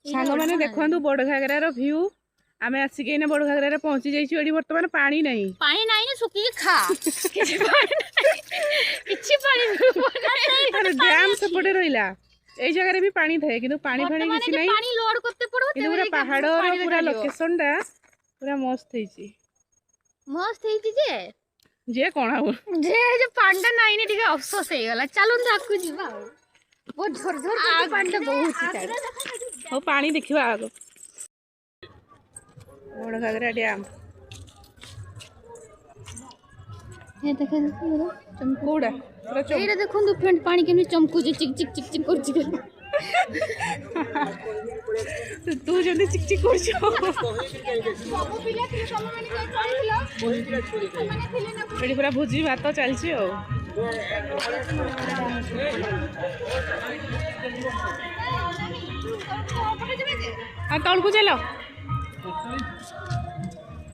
सांग मैंने देखु बड़ घाघरार व्यू आम आसिक बड़ घाघरा पहुंची जाइए बर्तमान पानी नहीं सुखी खा डैम सेपटे रहा এই জায়গায় भी पानी थाए कि पानी फाणी किसी नहीं पानी लोड करते पड़ो पूरा पहाड़ पूरा लोकेशन टा पूरा मस्त है मस्त है जे कौन हो जे जे पांडा नहीं ने ठीक अफसोस हे गला चलो आकु जीवा बहुत झोर झोर पांडा बहुत ही हो पानी देखिबा आगो बड़ घाघरा डैम ये देखो चमकोड़ा पूरा एरा देखो तो फ्रेंड पानी केनु चमकु जे चिक चिक चिक चिक करछि तू जल्दी चिक चिक कर छो एडी पूरा भोजी भात चलछि ओ आ तळकु चलो